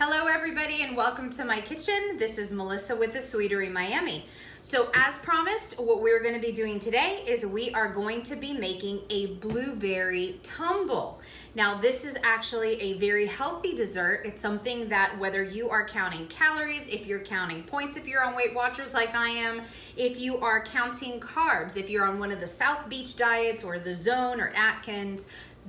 Hello everybody and welcome to my kitchen. This is Melissa with the Sweetery Miami. So as promised, what we're going to be doing today is we are going to be making a blueberry tumble. Now this is actually a very healthy dessert. It's something that whether you are counting calories, if you're counting points, if you're on Weight Watchers like I am, if you are counting carbs, if you're on one of the South Beach diets or the Zone or Atkins,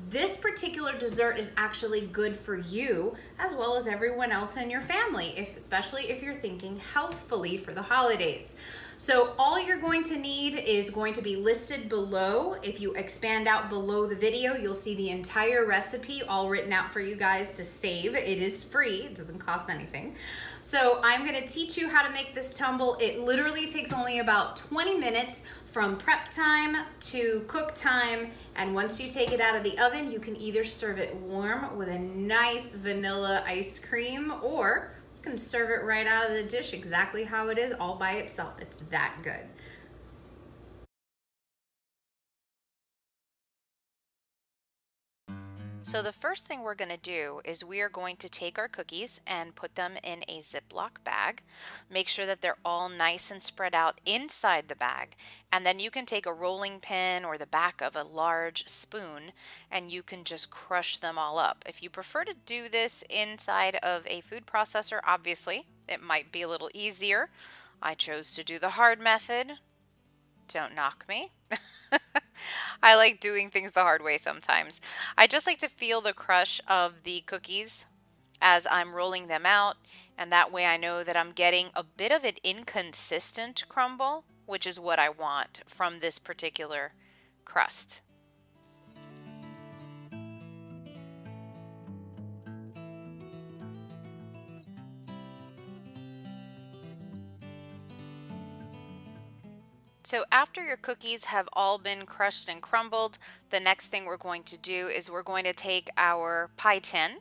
this particular dessert is actually good for you as well as everyone else in your family, especially if you're thinking healthfully for the holidays. So all you're going to need is going to be listed below. If you expand out below the video, you'll see the entire recipe all written out for you guys to save. It is free, it doesn't cost anything. So I'm gonna teach you how to make this tumble. It literally takes only about 20 minutes from prep time to cook time. And once you take it out of the oven, you can either serve it warm with a nice vanilla ice cream, or you can serve it right out of the dish exactly how it is, all by itself. It's that good. So the first thing we're going to do is we are going to take our cookies and put them in a Ziploc bag. Make sure that they're all nice and spread out inside the bag. And then you can take a rolling pin or the back of a large spoon and you can just crush them all up. If you prefer to do this inside of a food processor, obviously, it might be a little easier. I chose to do the hard method. Don't knock me. I like doing things the hard way sometimes. I just like to feel the crush of the cookies as I'm rolling them out, and that way I know that I'm getting a bit of an inconsistent crumble, which is what I want from this particular crust. So after your cookies have all been crushed and crumbled, the next thing we're going to do is we're going to take our pie tin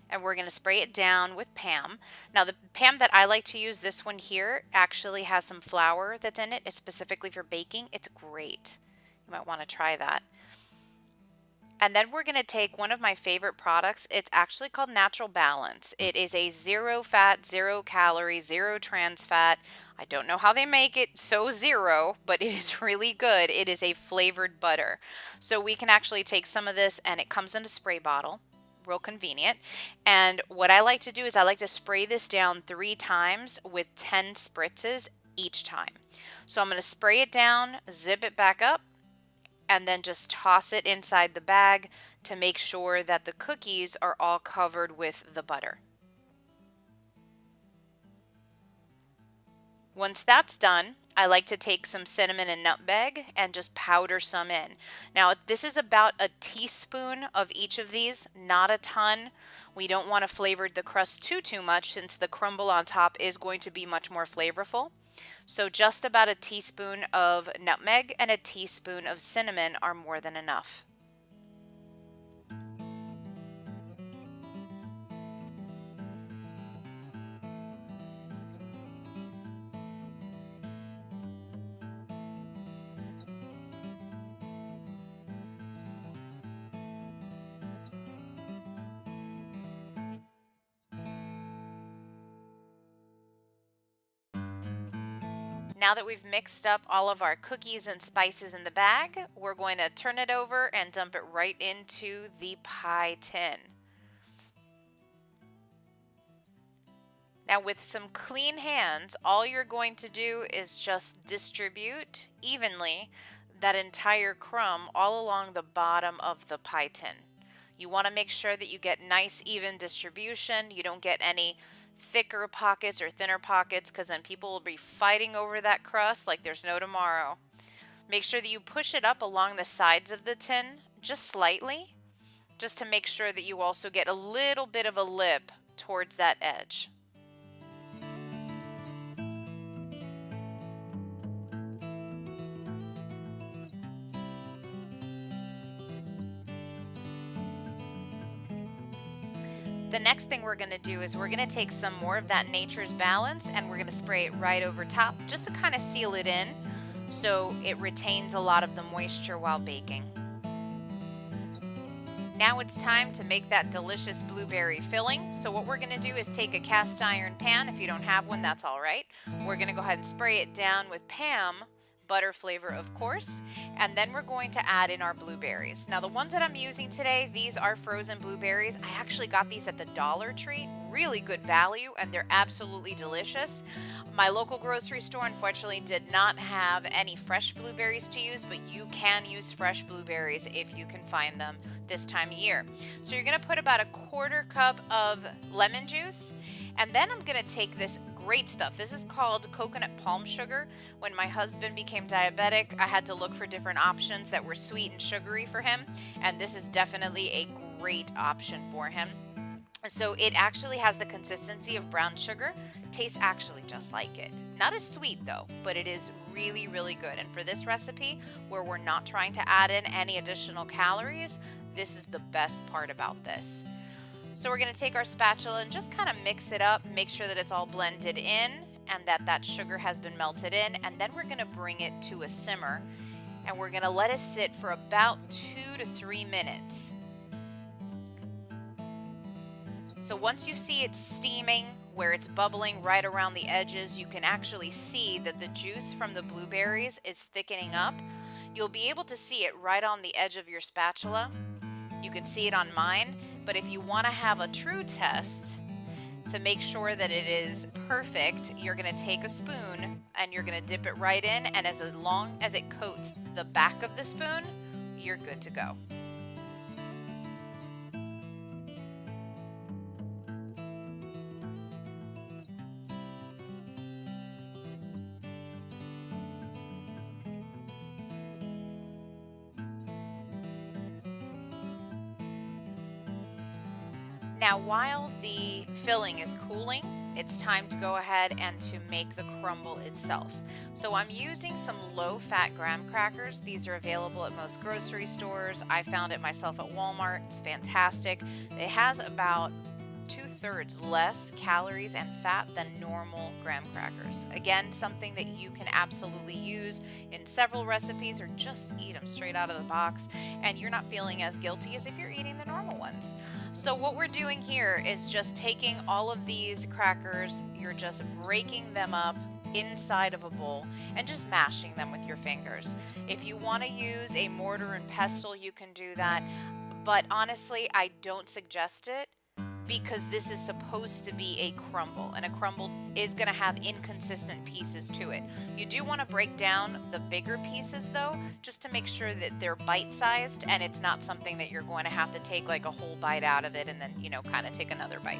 and we're going to spray it down with Pam. Now the Pam that I like to use, this one here, actually has some flour that's in it. It's specifically for baking. It's great. You might want to try that. And then we're going to take one of my favorite products. It's actually called Natural Balance. It is a zero fat, zero calorie, zero trans fat. I don't know how they make it so zero, but it is really good. It is a flavored butter. So we can actually take some of this, and it comes in a spray bottle. Real convenient. And what I like to do is I like to spray this down 3 times with 10 spritzes each time. So I'm going to spray it down, zip it back up, and then just toss it inside the bag to make sure that the cookies are all covered with the butter. Once that's done, I like to take some cinnamon and nutmeg and just powder some in. Now this is about a teaspoon of each of these, not a ton. We don't want to flavor the crust too much since the crumble on top is going to be much more flavorful. So just about a teaspoon of nutmeg and a teaspoon of cinnamon are more than enough. Now that we've mixed up all of our cookies and spices in the bag, we're going to turn it over and dump it right into the pie tin. Now with some clean hands, all you're going to do is just distribute evenly that entire crumb all along the bottom of the pie tin. You want to make sure that you get nice even distribution. You don't get any thicker pockets or thinner pockets, because then people will be fighting over that crust like there's no tomorrow. Make sure that you push it up along the sides of the tin just slightly, just to make sure that you also get a little bit of a lip towards that edge. The next thing we're going to do is we're going to take some more of that Nature's Balance and we're going to spray it right over top just to kind of seal it in so it retains a lot of the moisture while baking. Now it's time to make that delicious blueberry filling. So what we're going to do is take a cast iron pan. If you don't have one, that's all right. We're going to go ahead and spray it down with Pam, butter flavor of course, and then we're going to add in our blueberries. Now the ones that I'm using today, these are frozen blueberries. I actually got these at the Dollar Tree. Really good value, and they're absolutely delicious. My local grocery store unfortunately did not have any fresh blueberries to use, but you can use fresh blueberries if you can find them this time of year. So you're going to put about a 1/4 cup of lemon juice, and then I'm going to take this great stuff. This is called coconut palm sugar. When my husband became diabetic, I had to look for different options that were sweet and sugary for him, and this is definitely a great option for him. So it actually has the consistency of brown sugar. Tastes actually just like it. Not as sweet though, but it is really, really good. And for this recipe, where we're not trying to add in any additional calories, this is the best part about this. So we're going to take our spatula and just kind of mix it up, make sure that it's all blended in and that sugar has been melted in, and then we're going to bring it to a simmer, and we're going to let it sit for about 2 to 3 minutes. So once you see it steaming, where it's bubbling right around the edges, you can actually see that the juice from the blueberries is thickening up. You'll be able to see it right on the edge of your spatula. You can see it on mine, but if you want to have a true test to make sure that it is perfect, you're going to take a spoon and you're going to dip it right in, and as long as it coats the back of the spoon, you're good to go. Now while the filling is cooling, it's time to go ahead and to make the crumble itself. So I'm using some low-fat graham crackers. These are available at most grocery stores. I found it myself at Walmart. It's fantastic. It has about 2/3 less calories and fat than normal graham crackers. Again, something that you can absolutely use in several recipes, or just eat them straight out of the box, and you're not feeling as guilty as if you're eating the normal ones. So what we're doing here is just taking all of these crackers, you're just breaking them up inside of a bowl and just mashing them with your fingers. If you want to use a mortar and pestle, you can do that, but honestly, I don't suggest it, because this is supposed to be a crumble, and a crumble is going to have inconsistent pieces to it. You do want to break down the bigger pieces though, just to make sure that they're bite-sized and it's not something that you're going to have to take like a whole bite out of it and then, kind of take another bite.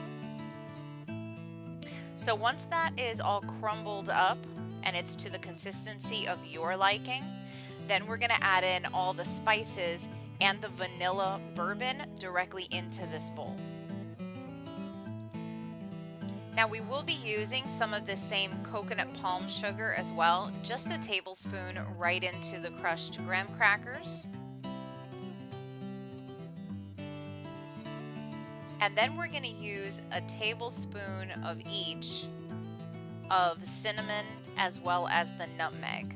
So once that is all crumbled up and it's to the consistency of your liking, then we're going to add in all the spices and the vanilla bourbon directly into this bowl. Now we will be using some of the same coconut palm sugar as well, just a tablespoon right into the crushed graham crackers. And then we're going to use a tablespoon of each of cinnamon as well as the nutmeg.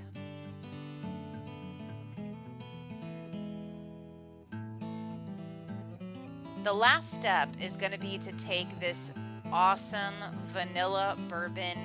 The last step is going to be to take this awesome vanilla bourbon,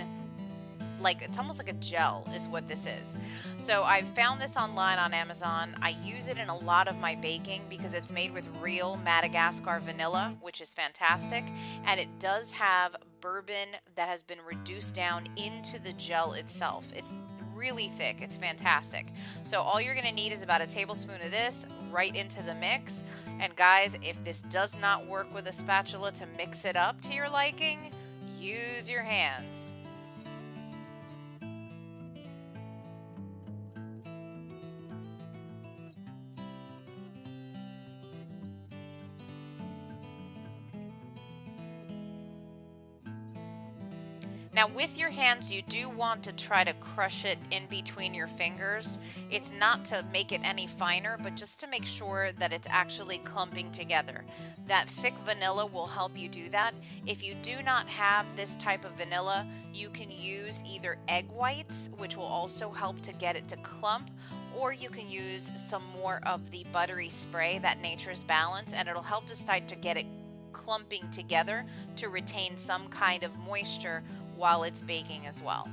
like it's almost like a gel is what this is. So I found this online on Amazon. I use it in a lot of my baking because it's made with real Madagascar vanilla, which is fantastic, and it does have bourbon that has been reduced down into the gel itself. It's really thick. It's fantastic. So all you're going to need is about a tablespoon of this right into the mix. And guys, if this does not work with a spatula to mix it up to your liking, use your hands. Now with your hands, you do want to try to crush it in between your fingers. It's not to make it any finer, but just to make sure that it's actually clumping together. That thick vanilla will help you do that. If you do not have this type of vanilla, you can use either egg whites, which will also help to get it to clump, or you can use some more of the buttery spray, that Nature's Balance, and it'll help decide to get it clumping together to retain some kind of moisture while it's baking as well.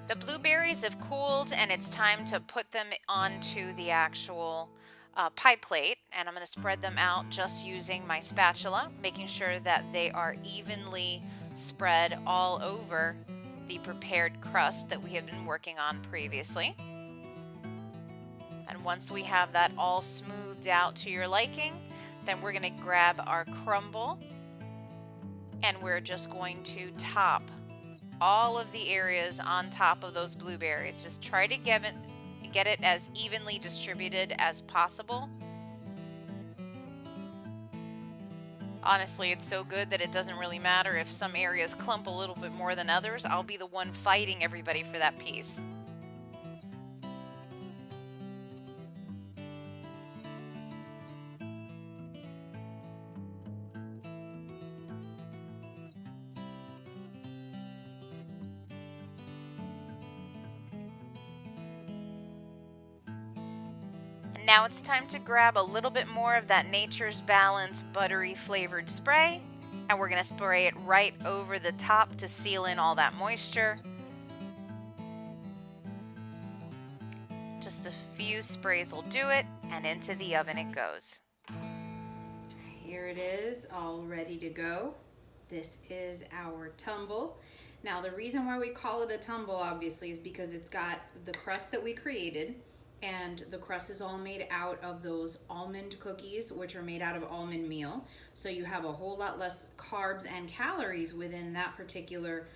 The blueberries have cooled and it's time to put them onto the actual pie plate, and I'm going to spread them out just using my spatula, making sure that they are evenly spread all over the prepared crust that we have been working on previously. And once we have that all smoothed out to your liking, then we're going to grab our crumble and we're just going to top all of the areas on top of those blueberries. Just try to get it as evenly distributed as possible. Honestly, it's so good that it doesn't really matter if some areas clump a little bit more than others. I'll be the one fighting everybody for that piece. Now it's time to grab a little bit more of that Nature's Balance buttery flavored spray, and we're going to spray it right over the top to seal in all that moisture. Just a few sprays will do it, and into the oven it goes. Here it is, all ready to go. This is our tumble. Now the reason why we call it a tumble obviously is because it's got the crust that we created, and the crust is all made out of those almond cookies, which are made out of almond meal. So you have a whole lot less carbs and calories within that particular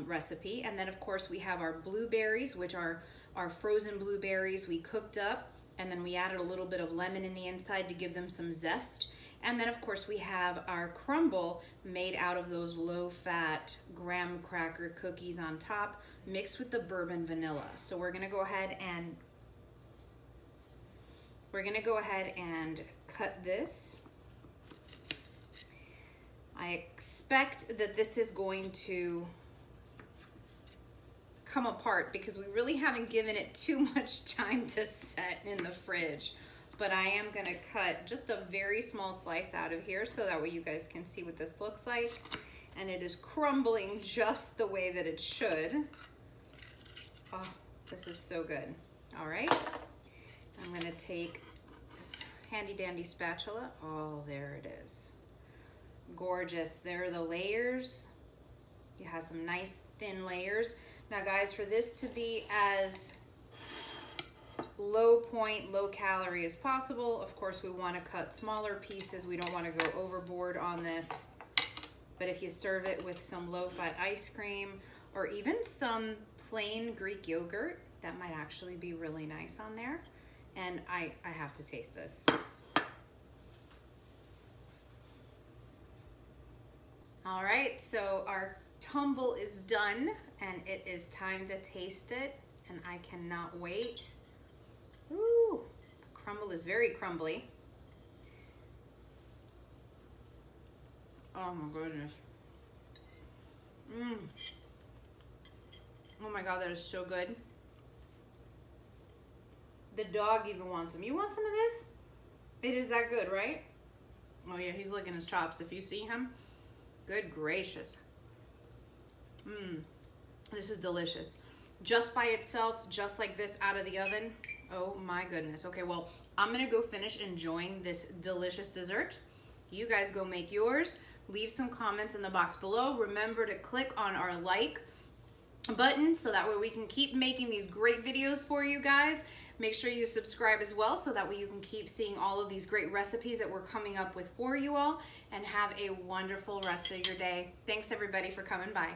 recipe. And then of course we have our blueberries, which are our frozen blueberries we cooked up, and then we added a little bit of lemon in the inside to give them some zest. And then of course we have our crumble made out of those low-fat graham cracker cookies on top, mixed with the bourbon vanilla. So we're gonna go ahead and cut this. I expect that this is going to come apart because we really haven't given it too much time to set in the fridge. But I am gonna cut just a very small slice out of here so that way you guys can see what this looks like. And it is crumbling just the way that it should. Oh, this is so good. All right. I'm gonna take this handy dandy spatula. Oh, there it is. Gorgeous. There are the layers. You have some nice thin layers. Now guys, for this to be as low point, low calorie as possible, of course we want to cut smaller pieces. We don't want to go overboard on this. But if you serve it with some low-fat ice cream or even some plain Greek yogurt, that might actually be really nice on there. And I have to taste this. All right, so our tumble is done and it is time to taste it, and I cannot wait. Ooh, the crumble is very crumbly. Oh my goodness. Oh my God, that is so good. The dog even wants some. You want some of this? It is that good, right? Oh yeah, he's licking his chops if you see him. Good gracious. This is delicious. Just by itself, just like this out of the oven. Oh my goodness. Okay, well, I'm gonna go finish enjoying this delicious dessert. You guys go make yours. Leave some comments in the box below. Remember to click on our like button so that way we can keep making these great videos for you guys. Make sure you subscribe as well so that way you can keep seeing all of these great recipes that we're coming up with for you all, and have a wonderful rest of your day. Thanks everybody for coming by.